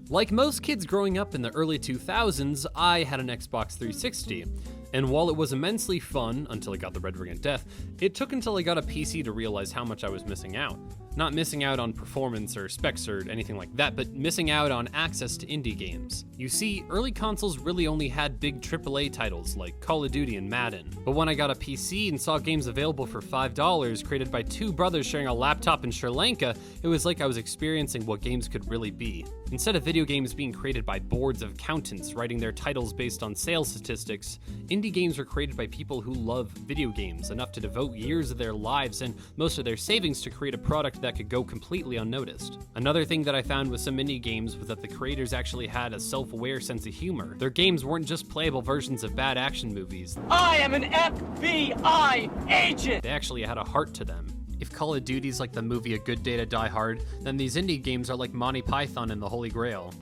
Like most kids growing up in the early 2000s, I had an Xbox 360. And while it was immensely fun until I got the Red Ring of Death, it took until I got a PC to realize how much I was missing out. Not missing out on performance or specs or anything like that, but missing out on access to indie games. You see, early consoles really only had big AAA titles like Call of Duty and Madden. But when I got a PC and saw games available for $5 created by two brothers sharing a laptop in Sri Lanka, it was like I was experiencing what games could really be. Instead of video games being created by boards of accountants writing their titles based on sales statistics, indie games were created by people who love video games enough to devote years of their lives and most of their savings to create a product that could go completely unnoticed. Another thing that I found with some indie games was that the creators actually had a self-aware sense of humor. Their games weren't just playable versions of bad action movies. I am an FBI agent! They actually had a heart to them. If Call of Duty's like the movie A Good Day to Die Hard, then these indie games are like Monty Python and the Holy Grail.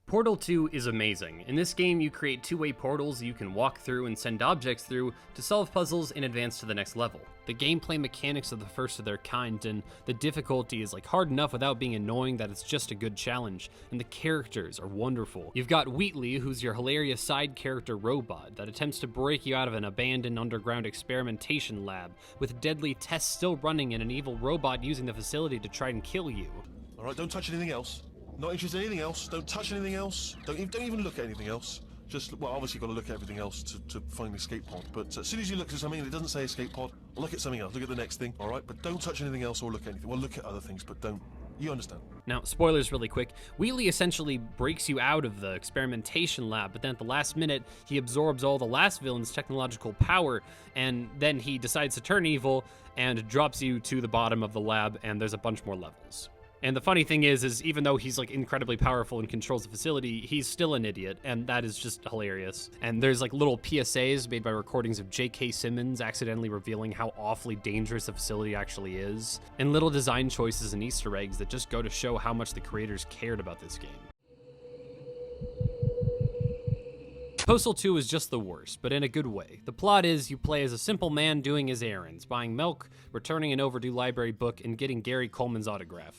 Portal 2 is amazing. In this game, you create two-way portals you can walk through and send objects through to solve puzzles and advance to the next level. The gameplay mechanics are the first of their kind, and the difficulty is like hard enough without being annoying that it's just a good challenge, and the characters are wonderful. You've got Wheatley, who's your hilarious side character robot that attempts to break you out of an abandoned underground experimentation lab, with deadly tests still running and an evil robot using the facility to try and kill you. Alright, don't touch anything else. Not interested in anything else. Don't touch anything else. Don't even look at anything else. Just, well, obviously you've got to look at everything else to find the escape pod. But as soon as you look at something and it doesn't say escape pod, look at something else. Look at the next thing, alright? But don't touch anything else or look at anything. Well, look at other things, but don't. You understand. Now, spoilers really quick. Wheatley essentially breaks you out of the experimentation lab, but then at the last minute, he absorbs all the last villain's technological power, and then he decides to turn evil and drops you to the bottom of the lab, and there's a bunch more levels. And the funny thing is even though he's like incredibly powerful and controls the facility, he's still an idiot, and that is just hilarious. And there's like little PSAs made by recordings of J.K. Simmons accidentally revealing how awfully dangerous the facility actually is, and little design choices and Easter eggs that just go to show how much the creators cared about this game. Postal 2 is just the worst, but in a good way. The plot is you play as a simple man doing his errands, buying milk, returning an overdue library book, and getting Gary Coleman's autograph.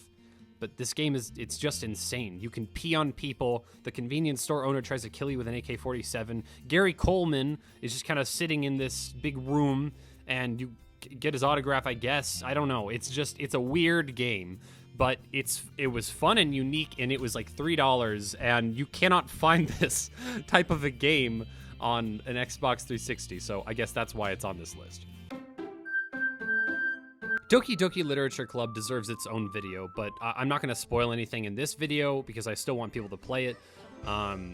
But this game it's just insane. You can pee on people, the convenience store owner tries to kill you with an AK-47, Gary Coleman is just kind of sitting in this big room, and you get his autograph, I guess. I don't know, it's a weird game. But it was fun and unique, and it was like $3, and you cannot find this type of a game on an Xbox 360, so I guess that's why it's on this list. Doki Doki Literature Club deserves its own video, but I'm not going to spoil anything in this video because I still want people to play it.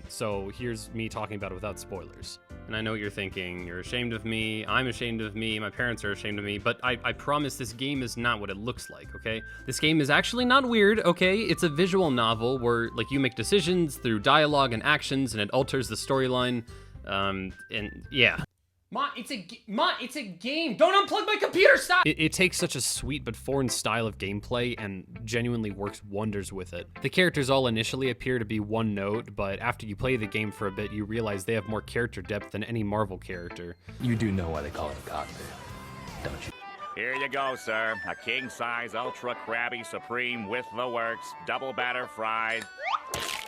So here's me talking about it without spoilers. And I know what you're thinking, you're ashamed of me, I'm ashamed of me, my parents are ashamed of me, but I promise this game is not what it looks like, okay? This game is actually not weird, okay? It's a visual novel where, like, you make decisions through dialogue and actions, and it alters the storyline, and yeah. Ma, it's a game. Don't unplug my computer, stop! It takes such a sweet but foreign style of gameplay and genuinely works wonders with it. The characters all initially appear to be one note, but after you play the game for a bit, you realize they have more character depth than any Marvel character. You do know why they call it a cockpit, don't you? Here you go, sir. A king-size, ultra crabby supreme with the works, double batter fried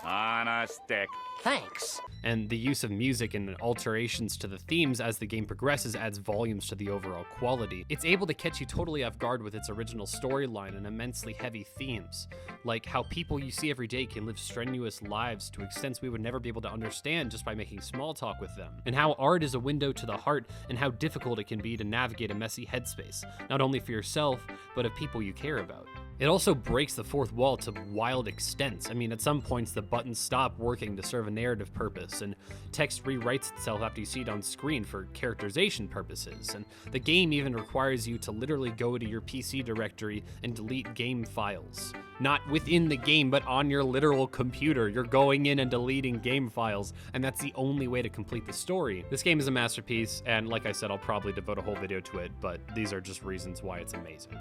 on a stick. Thanks. And the use of music and alterations to the themes as the game progresses adds volumes to the overall quality. It's able to catch you totally off guard with its original storyline and immensely heavy themes, like how people you see every day can live strenuous lives to extents we would never be able to understand just by making small talk with them, and how art is a window to the heart and how difficult it can be to navigate a messy headspace, not only for yourself, but of people you care about. It also breaks the fourth wall to wild extents. I mean, at some points the buttons stop working to serve a narrative purpose, and text rewrites itself after you see it on screen for characterization purposes, and the game even requires you to literally go to your PC directory and delete game files. Not within the game, but on your literal computer. You're going in and deleting game files, and that's the only way to complete the story. This game is a masterpiece, and like I said, I'll probably devote a whole video to it, but these are just reasons why it's amazing.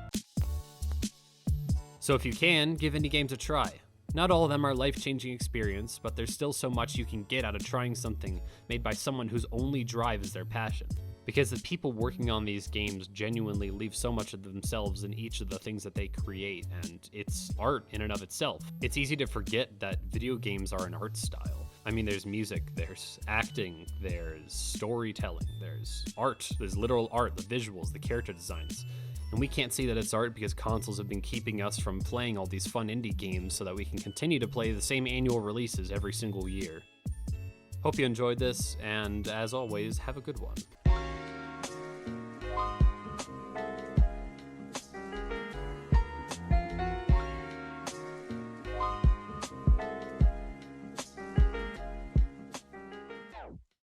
So if you can, give indie games a try. Not all of them are life-changing experience, but there's still so much you can get out of trying something made by someone whose only drive is their passion. Because the people working on these games genuinely leave so much of themselves in each of the things that they create, and it's art in and of itself. It's easy to forget that video games are an art style. I mean, there's music, there's acting, there's storytelling, there's art, there's literal art, the visuals, the character designs. And we can't say that it's art because consoles have been keeping us from playing all these fun indie games so that we can continue to play the same annual releases every single year. Hope you enjoyed this, and as always, have a good one.